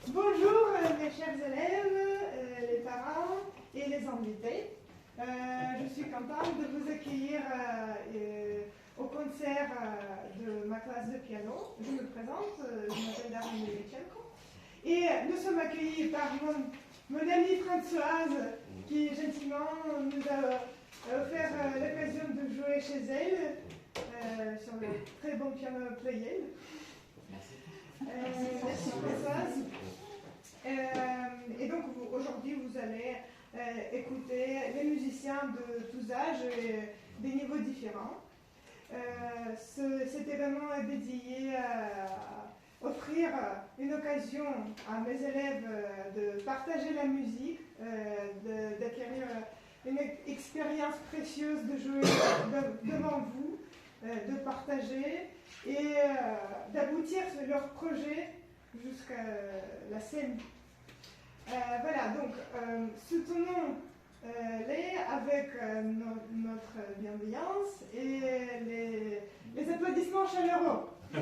Bonjour mes chers élèves, les parents et les invités. Je suis contente de vous accueillir au concert de ma classe de piano. Je me présente, je m'appelle Darine Milichenko. Et nous sommes accueillis par mon amie Françoise qui gentiment nous a offert l'occasion de jouer chez elle sur le très bon piano Pleyel. Merci Françoise. Et donc aujourd'hui vous allez écouter les musiciens de tous âges et des niveaux différents. Cet événement est dédié à offrir une occasion à mes élèves de partager la musique, d'acquérir une expérience précieuse de jouer devant vous, de partager et d'aboutir sur leur projet jusqu'à la scène. Voilà, donc soutenons-les avec notre bienveillance et les applaudissements chaleureux. La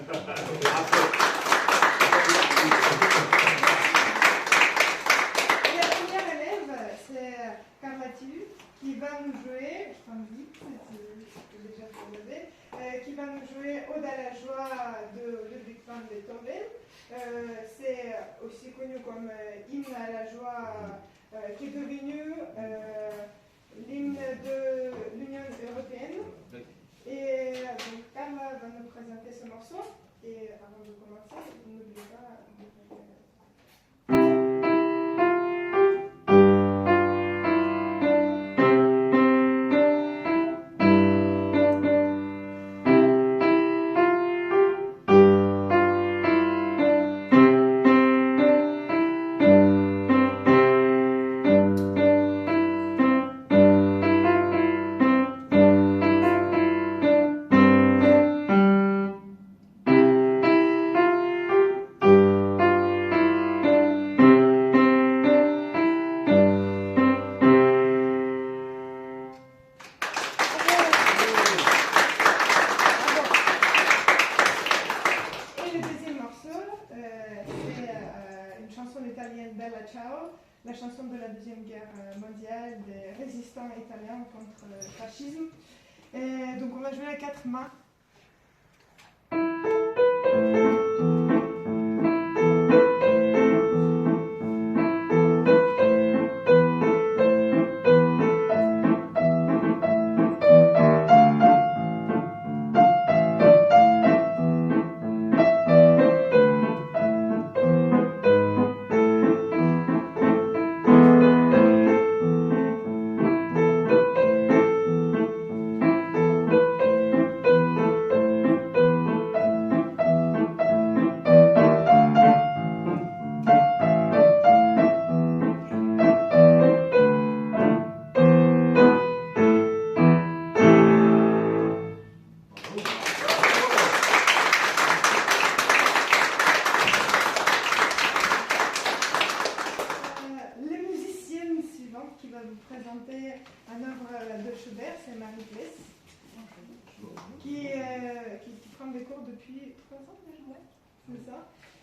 première élève, c'est Carla Thieu, qui va nous jouer, je t'invite, c'est déjà pour lever, qui va nous jouer Ode à la joie de Ludwig van Beethoven. C'est aussi connu comme hymne à la joie qui est devenu l'hymne de l'Union européenne. Et donc Carla va nous présenter ce morceau. Et avant de commencer, n'oubliez pas de faire la chanson de la Deuxième Guerre mondiale des résistants italiens contre le fascisme. Et donc on va jouer à 4 mains.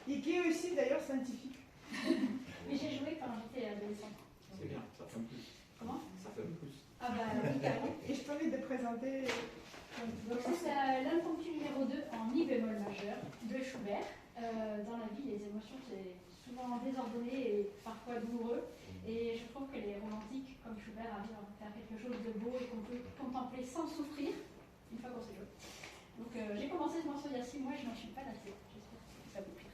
Et qui est aussi d'ailleurs scientifique. Mais j'ai joué quand j'étais adolescente. C'est bien, ça fait un plus. Comment? Ça fait un plus. Ah bah oui, carrément. Et je t'invite de présenter. Donc c'est l'impromptu numéro 2 en Mi bémol majeur de Schubert. Dans la vie, les émotions, c'est souvent désordonné et parfois douloureux. Et je trouve que les romantiques, comme Schubert, arrivent à faire quelque chose de beau et qu'on peut contempler sans souffrir, une fois qu'on sait jouer. Donc j'ai commencé ce morceau il y a 6 mois et je n'en suis pas lassée. J'espère que ça vous plaît.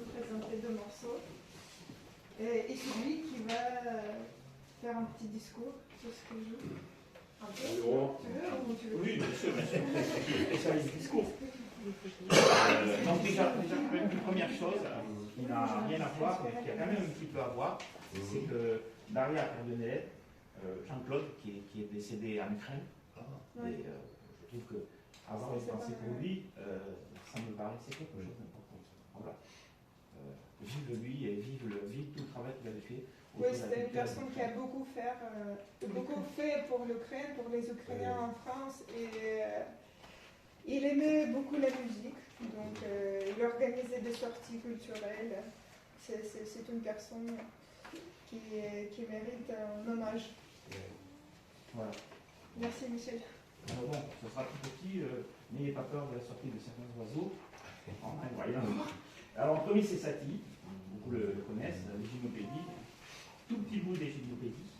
présenter 2 morceaux. Et c'est lui qui va faire un petit discours sur ce qu'il joue. Un peu, tu veux ou tu veux? Oui, bien sûr, spécialiste discours. Donc déjà, une première chose qui n'a rien à voir, mais qui a quand même un petit peu à voir, c'est que Daria Perdonnet, Jean-Claude, qui est décédé en Ukraine, et je trouve que avoir une pensée pour lui, ça me paraissait quelque chose d'important. Voilà. Vive lui et vive tout le travail qu'il avait fait. Oui, c'était une personne qui a beaucoup fait pour l'Ukraine, pour les Ukrainiens en France, et il aimait beaucoup la musique, donc il organisait des sorties culturelles. C'est une personne qui mérite un hommage. Voilà. Merci Michel. Alors bon, ce sera tout petit, n'ayez pas peur de la sortie de certains oiseaux. Alors, le premier, c'est Satie, beaucoup le connaissent, les gymnopédies, tout petit bout des gymnopédies.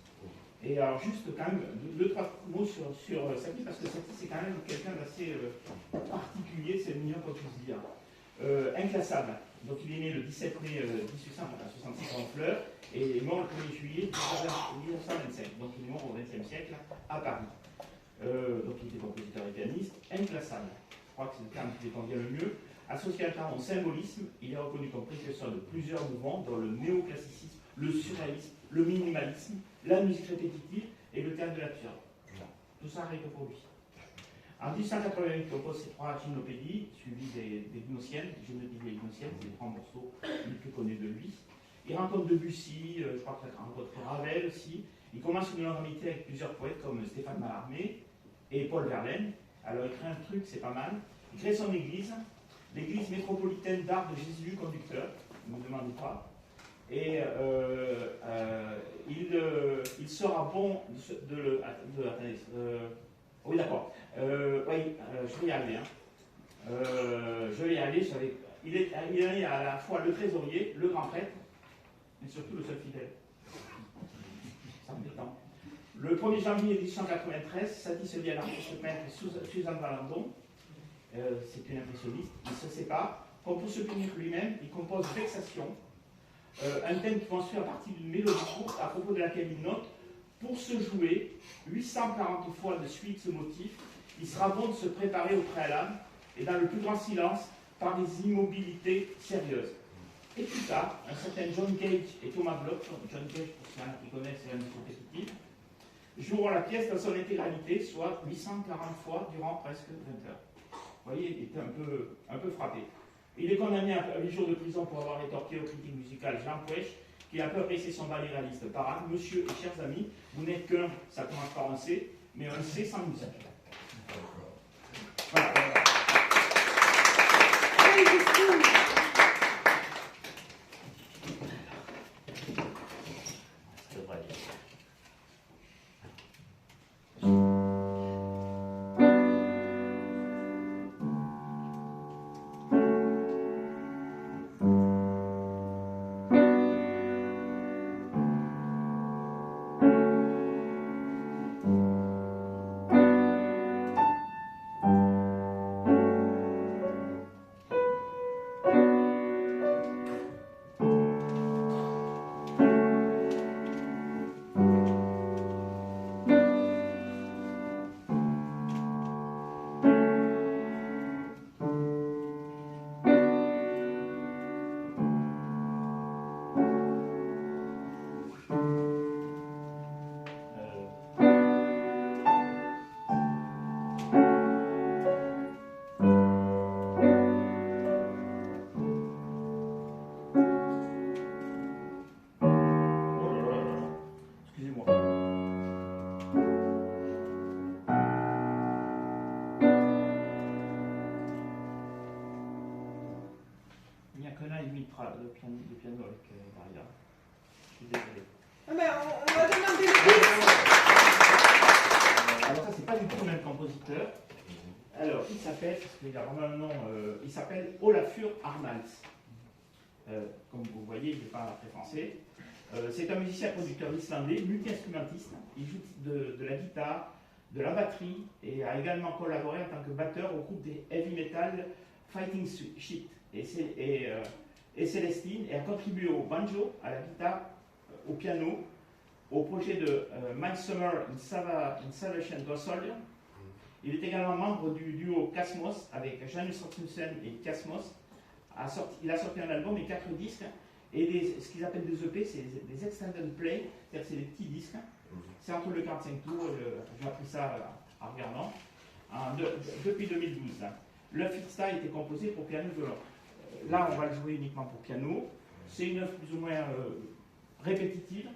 Et alors, juste quand même, 2-3 mots sur Satie, parce que Satie, c'est quand même quelqu'un d'assez particulier, c'est le mignon qu'on puisse dire. Inclassable. Donc, il est né le 17 mai 1866 en Fleurs, et il est mort le 1er juillet 1925. Donc, il est mort au XXe siècle à Paris. Donc, il était compositeur et pianiste. Inclassable. Je crois que c'est le terme qui défend bien le mieux. Associé à un talent au symbolisme, il est reconnu comme précurseur de plusieurs mouvements, dont le néoclassicisme, le surréalisme, le minimalisme, la musique répétitive et le théâtre de l'absurde. Tout ça rien que pour lui. En 1888, il compose ses 3 gymnopédies, suivies des gnossiennes, gymnopédies et gnossiennes, c'est les 3 morceaux les plus connus de lui. Il rencontre Debussy, je crois qu'il a rencontré Ravel aussi. Il commence une longue amitié avec plusieurs poètes comme Stéphane Mallarmé et Paul Verlaine. Alors il crée un truc, c'est pas mal. Il crée son église, l'église métropolitaine d'art de Jésus conducteur, ne me demandez pas. Et il sera bon attendez, oui d'accord, je vais y aller. Je vais y aller, il est à la fois le trésorier, le grand prêtre, mais surtout le seul fidèle. Ça me détend. Le 1er janvier 1893, Satie se lie à l'artiste peintre Suzanne Valandon. C'est une impressionniste. Il se sépare. Comme pour se punir lui-même, il compose Vexation, un thème qui construit à partir d'une mélodie courte à propos de laquelle il note: pour se jouer 840 fois de suite ce motif, il sera bon de se préparer au préalable et dans le plus grand silence par des immobilités sérieuses. Et plus tard, un certain John Cage et Thomas Bloch, John Cage pour ceux qui connaissent la musique répétitive, joueront la pièce dans son intégralité, soit 840 fois durant presque 20 heures. Vous voyez, il était un peu frappé. Il est condamné à 8 jours de prison pour avoir rétorqué au critique musical Jean Pouèche, qui a un peu apprécié son ballet réaliste parade. Monsieur et chers amis, vous n'êtes qu'un, ça commence par un C, mais un C sans musique. Voilà. Le piano avec Daria. Je suis désolé. Ah ben, on va demander le Alors ça, c'est pas du tout le même compositeur. Alors, il s'appelle, parce qu'il a vraiment un nom, il s'appelle Olafur Arnalds. Comme vous voyez, il n'est pas très français. C'est un musicien-producteur islandais, multi-instrumentiste. Il joue de la guitare, de la batterie et a également collaboré en tant que batteur au groupe des heavy metal Fighting Shit. et Célestine et a contribué au banjo, à la guitare, au piano, au projet de My Summer in Salvation Gospel. Il est également membre du duo Casmos avec Janus Rasmussen et Casmos. Il a sorti un album et 4 disques et ce qu'ils appellent des EP, c'est des extended play, c'est-à-dire c'est des petits disques. C'est entre le 45 tours, j'ai appris ça en regardant, depuis 2012. Le Fiesta a été composé pour piano et violon. Là, on va le jouer uniquement pour piano. C'est une œuvre plus ou moins répétitive.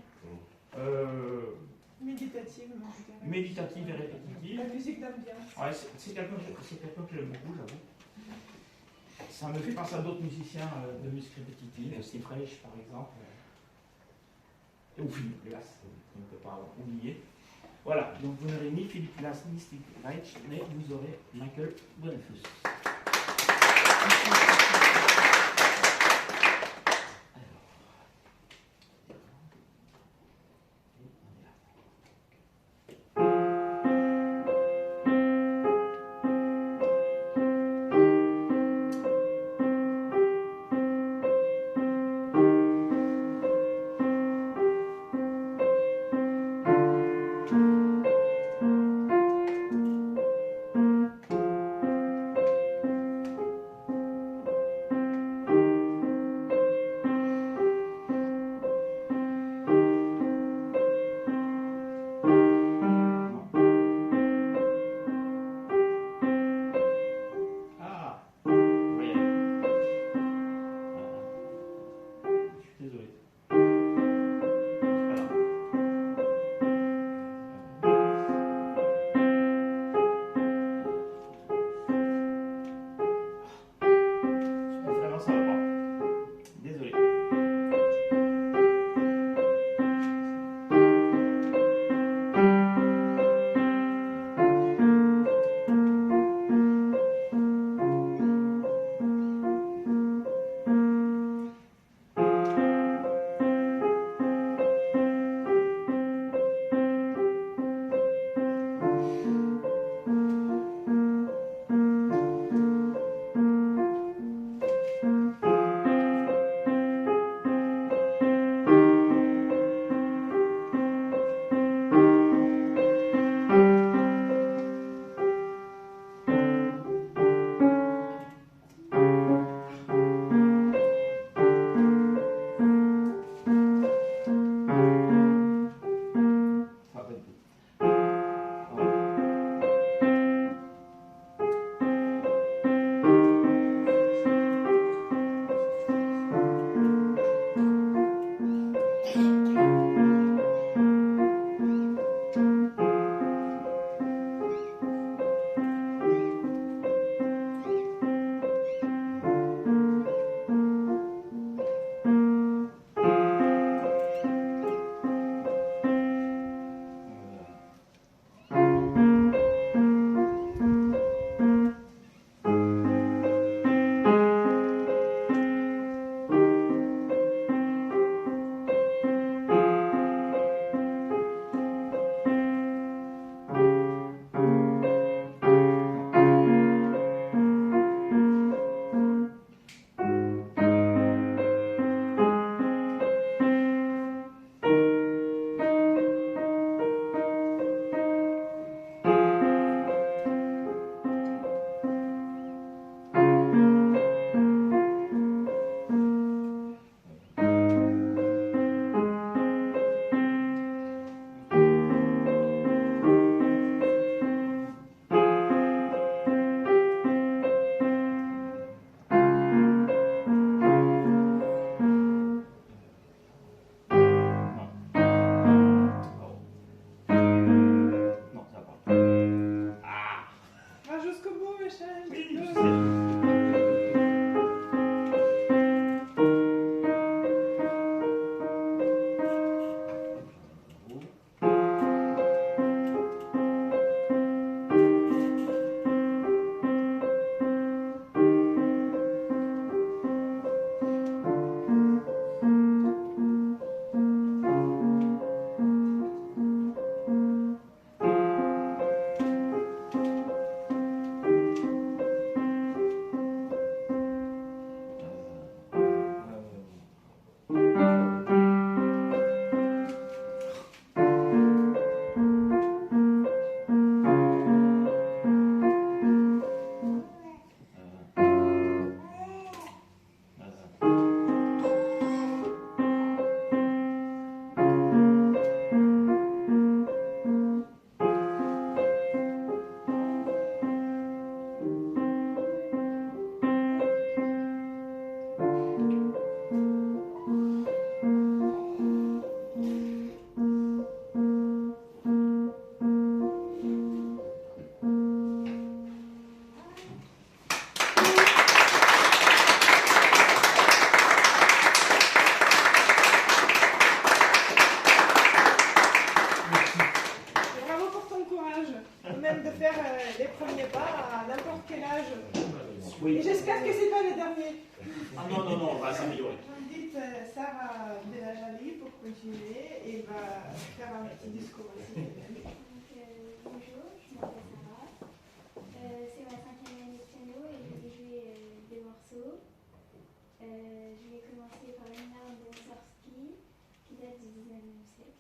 Méditative, moi, je dirais. Méditative et répétitive. La musique d'ambiance. Ouais, c'est quelqu'un que j'aime beaucoup, j'avoue. Ça me fait penser à d'autres musiciens de musique répétitive, Steve Reich par exemple, ou Philippe Glass, on ne peut pas oublier. Voilà, donc vous n'aurez ni Philippe Glass ni Steve Reich, mais vous aurez Michael Boniface. Oui. Et j'espère que c'est pas le dernier. Ah non, non, non, on va s'améliorer. J'invite Sarah Belajali pour continuer et va faire un petit discours aussi. Bonjour, je m'appelle Sarah. C'est ma 5e année de piano et je vais jouer des morceaux. Je vais commencer par une art de Mussorgsky qui date du 19e siècle.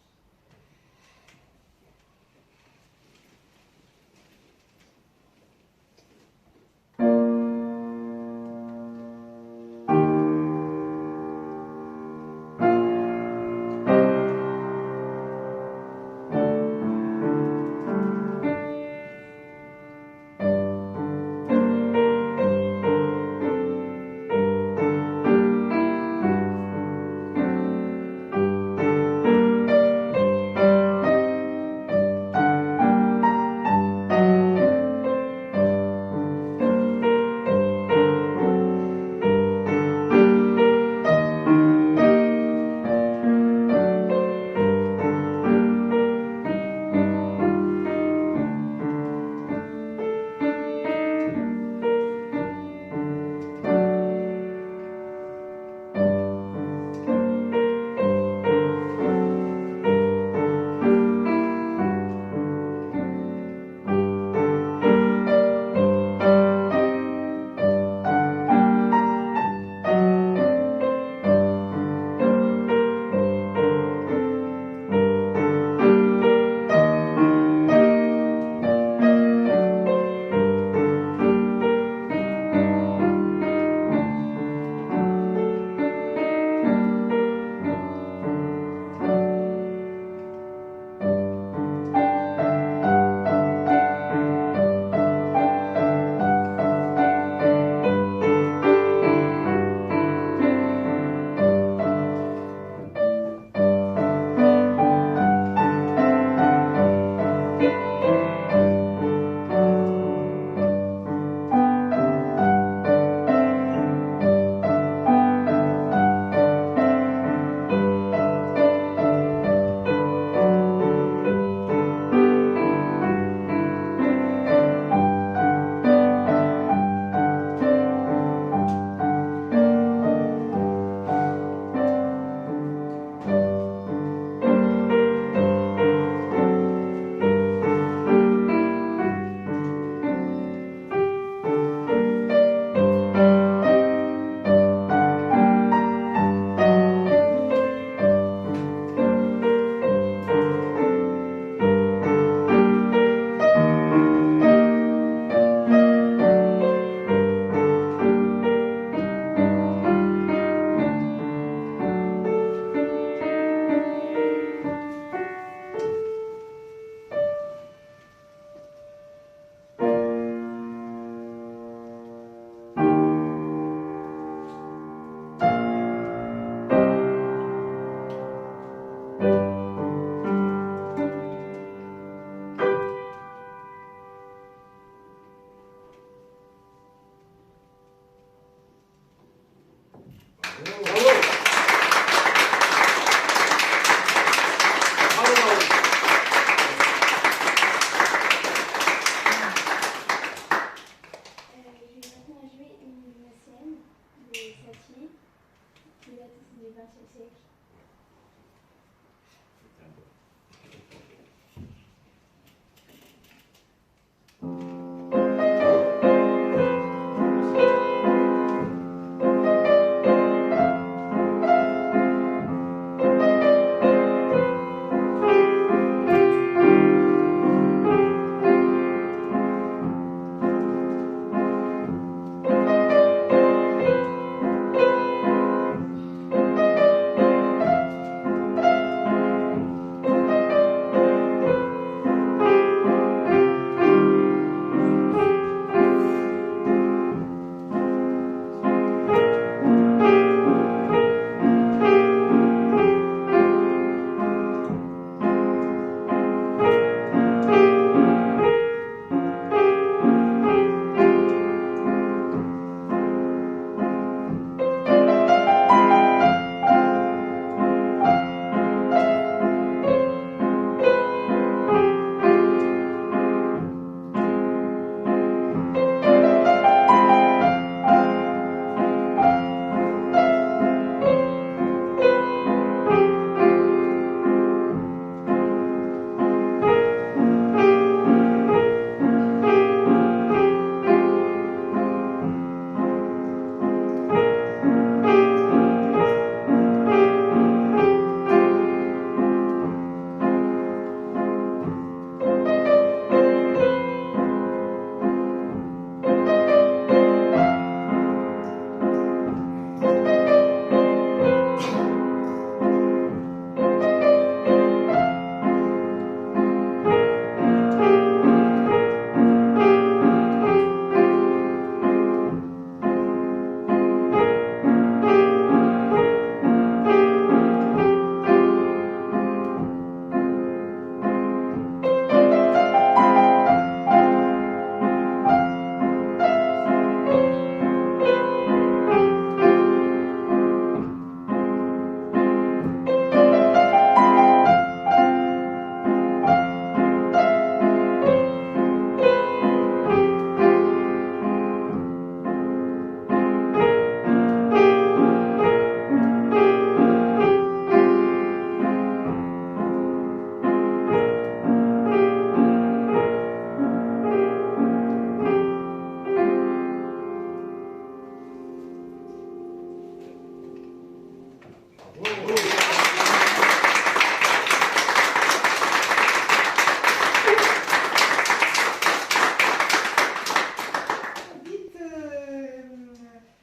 Vite,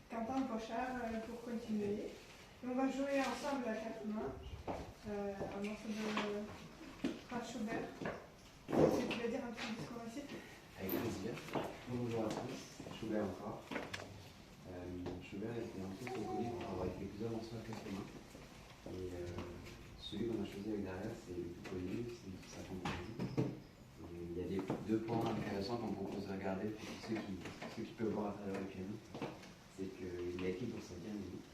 Quentin Pochard pour continuer. Et on va jouer ensemble à quatre mains un morceau de Franz Schubert. Si tu veux dire un petit discours aussi. Avec plaisir. Bonjour à tous, Schubert encore. Schubert était un peu reconnu pour avoir écrit plusieurs morceaux à quatre mains. Et celui qu'on a choisi avec Daria, c'est le plus connu, c'est sa fantaisie. Il y a deux points intéressants qu'on propose de regarder pour ceux qui peuvent voir à travers le piano. C'est qu'il a écrit pour sa bien musique.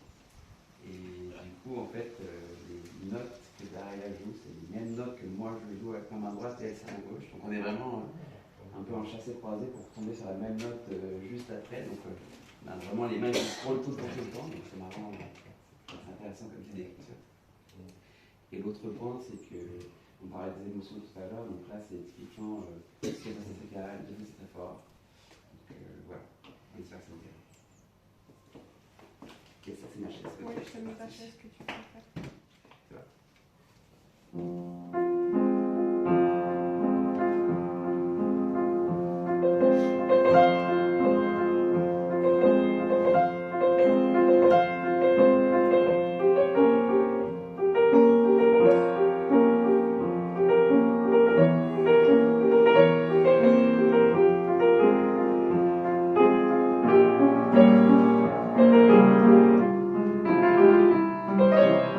Et du coup, en fait, les notes que Daria joue, c'est les mêmes notes que moi je joue avec ma main droite et elle sa main gauche. Donc on est vraiment un peu en chassé-croisé pour tomber sur la même note juste après. Donc on a vraiment les mains qui scrollent tout le temps. Donc c'est marrant, c'est intéressant comme c'est d'écriture. Et l'autre point, c'est que on parlait des émotions tout à l'heure. Donc là, c'est typiquement c'est assez calme, c'est très fort. Donc voilà, on espère que ça vous plaît. Et ça, c'est ma chaise. Oui, je te mets ta chaise que tu peux faire. C'est vrai.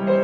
Thank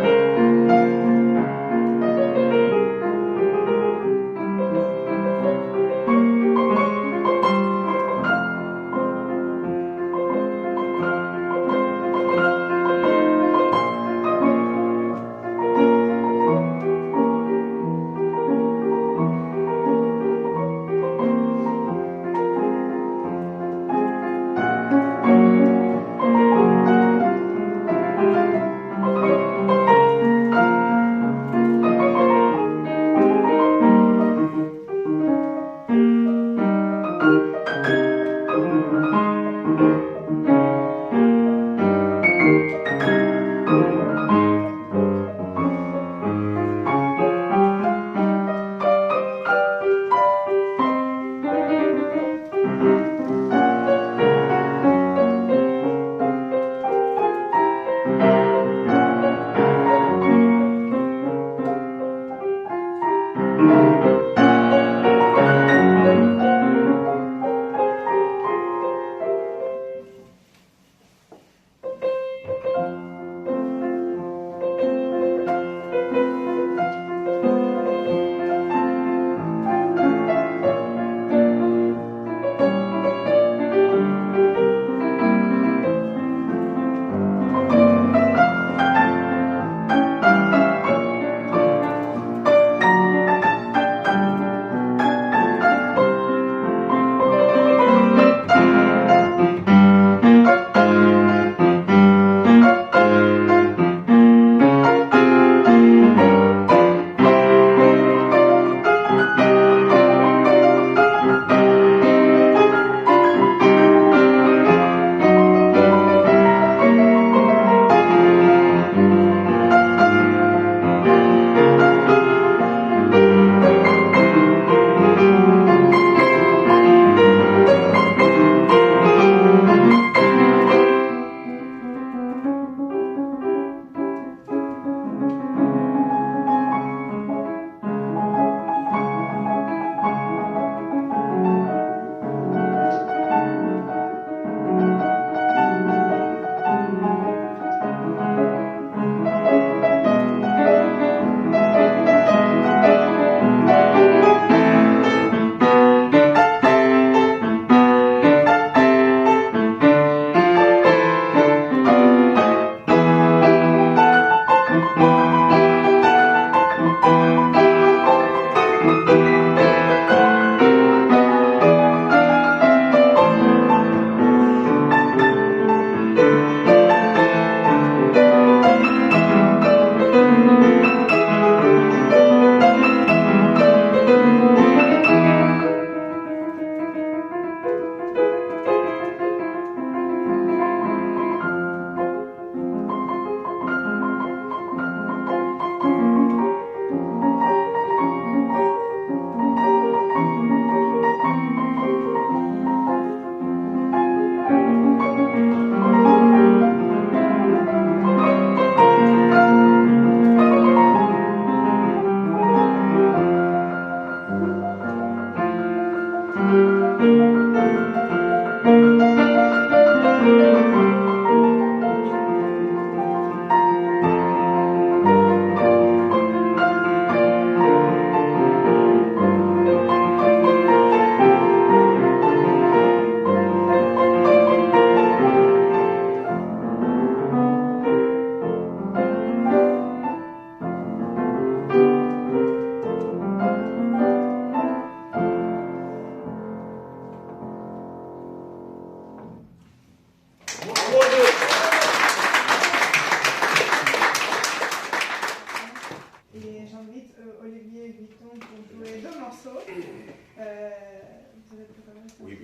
Et j'invite Olivier Vuitton pour jouer 2 morceaux. Vous avez préparé ça? Oui,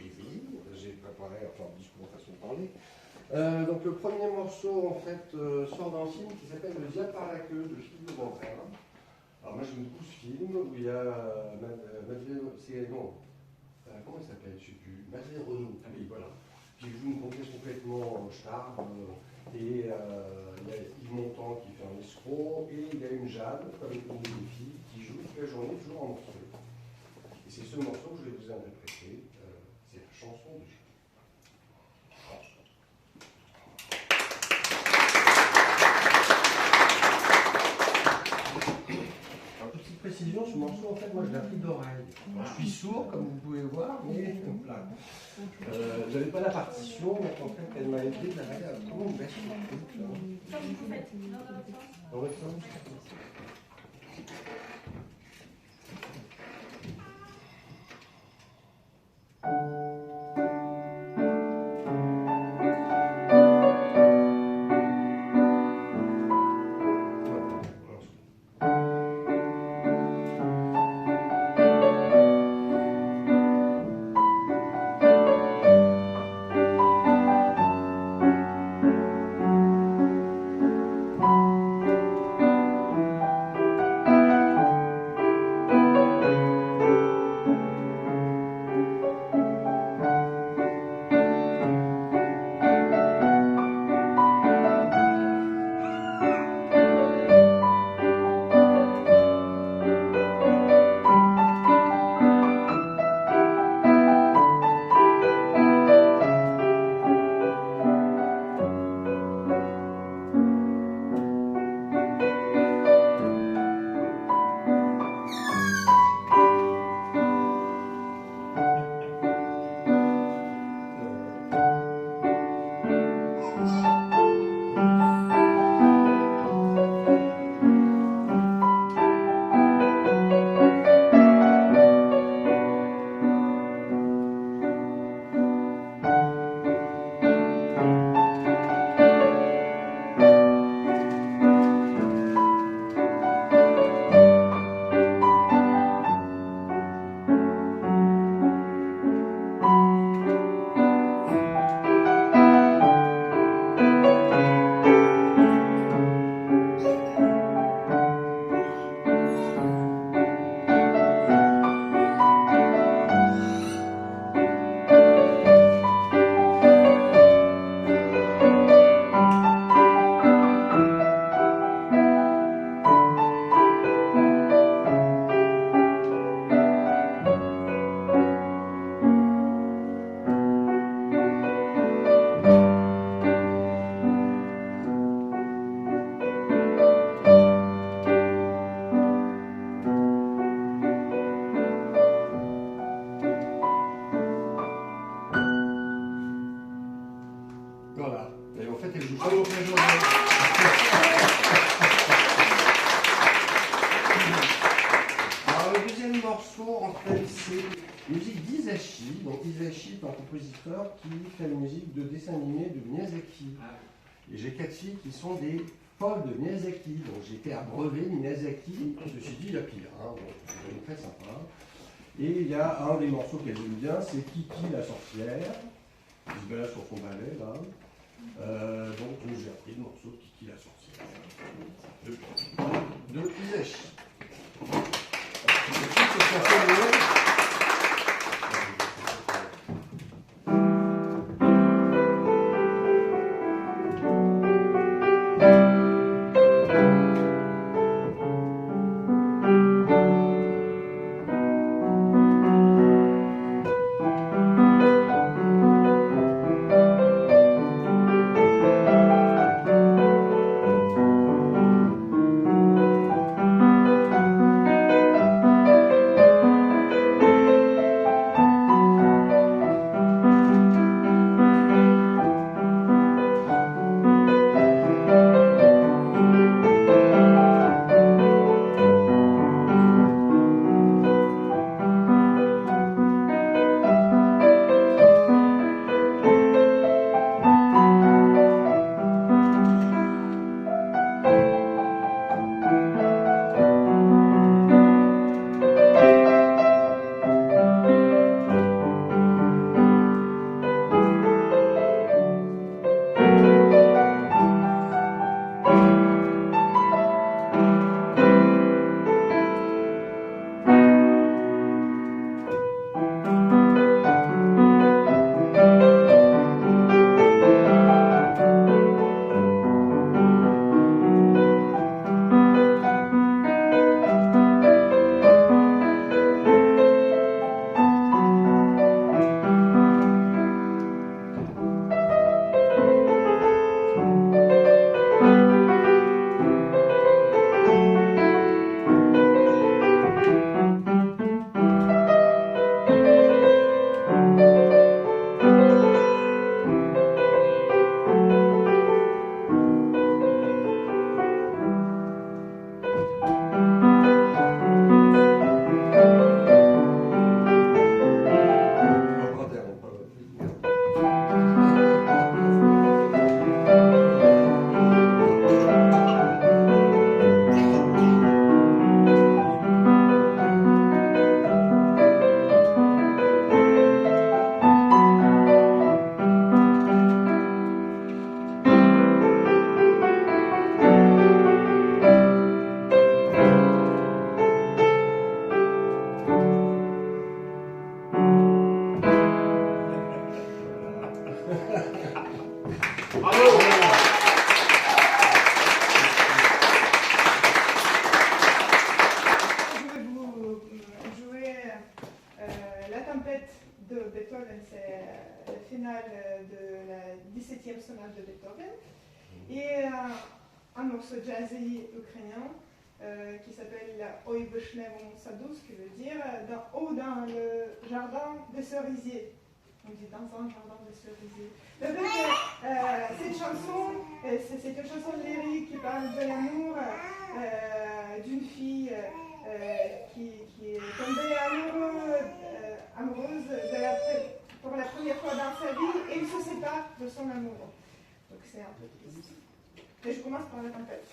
j'ai préparé un discours, façon de parler. Donc le premier morceau en fait sort d'un film qui s'appelle Le Diable par la queue de Philippe Legrand. Alors moi j'aime beaucoup ce film où il y a Madeleine, comment elle s'appelle, je ne sais plus, Madeleine Renaud, ah oui voilà, qui joue une comtesse complètement charme, et il y a Yves Montand qui fait un escroc, et il y a une Jeanne, comme une des filles, qui joue toute la journée toujours en morceau. Et c'est ce morceau que je vais vous interpréter, c'est la chanson de Jeanne. Précision, ce morceau, en fait, moi je l'ai appris d'oreille. Je suis sourd, comme vous pouvez voir, mais voilà. Je n'avais pas la partition, donc en fait, elle m'a aidé à aller à comment on baisse le truc. Comme vous faites, Dans le sens. Voilà. Et en fait, elle joue pas toute la journée. Alors, le deuxième morceau, en fait, c'est musique d'Isashi. Donc, Izashi est un compositeur qui fait la musique de dessins animés de Miyazaki. Et j'ai 4 filles qui sont des folles de Miyazaki. Donc, j'ai été abreuvé de Miyazaki. Je me suis dit, il y a pire. Hein. Donc, c'est très sympa. Et il y a un des morceaux qu'elle aime bien, c'est Kiki la sorcière, qui se balade sur son balai, là. Donc j'ai appris le morceau de Kiki la sorcière de Izashi. finale de la 17e sonate de Beethoven, et un morceau jazzy ukrainien qui s'appelle Oi Vishnevom Sadu, ce qui veut dire haut dans le jardin des cerisiers. On dit dans un jardin de cerisiers. Cette chanson, c'est une chanson lyrique qui parle de l'amour d'une fille qui est tombée amoureuse pour la première fois dans sa vie et il se sépare de son amoureux. Donc c'est un peu triste. Et je commence par la tempête.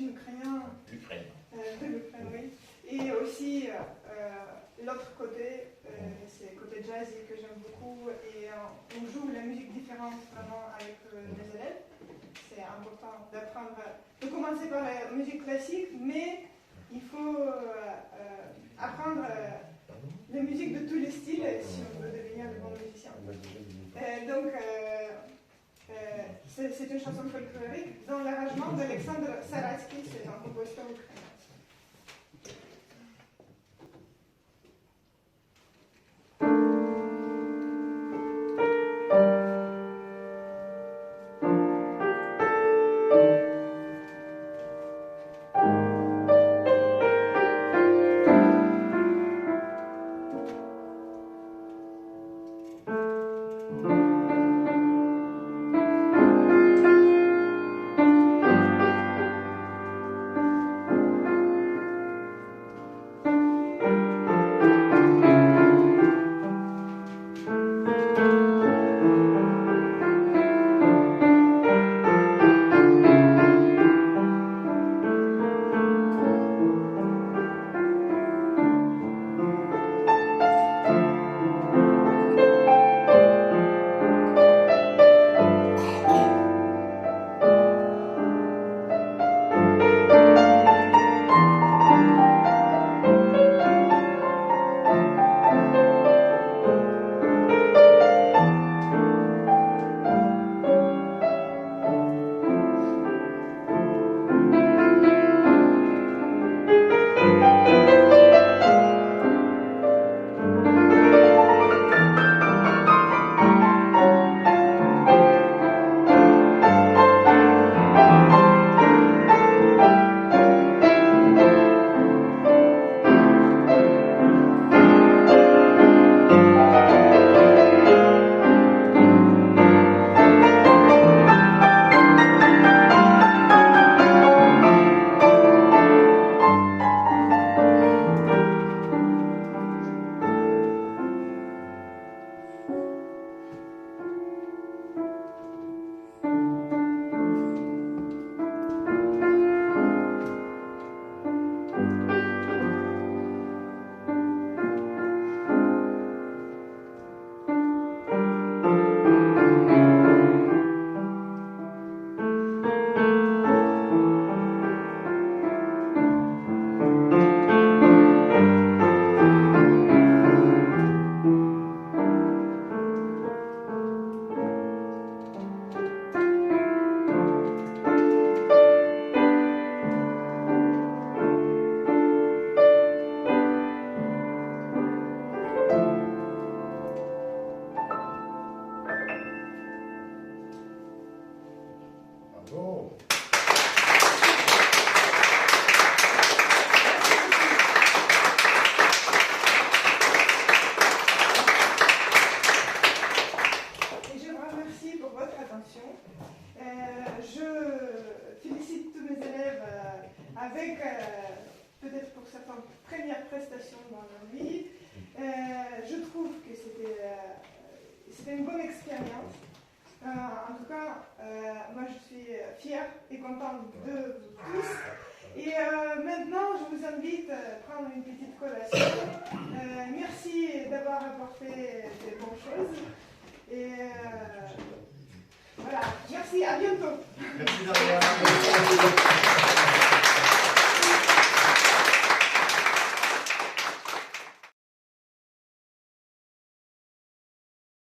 d'origine ukrainienne. L'Ukraine. De l'Ukraine, oui. Et aussi l'autre côté, c'est le côté jazzy que j'aime beaucoup. Et on joue la musique différente vraiment avec les élèves. C'est important d'apprendre, de commencer par la musique classique, mais il faut apprendre la musique de tous les styles si on veut devenir de bons musiciens. Donc, c'est une chanson folklorique dans l'arrangement d'Alexandre Saratsky, c'est un compositeur ukrainien. peut-être pour certains, première prestation dans leur vie. Je trouve que c'était une bonne expérience. En tout cas, moi je suis fière et contente de vous tous. Et maintenant, je vous invite à prendre une petite collation. Merci d'avoir apporté des bonnes choses. Et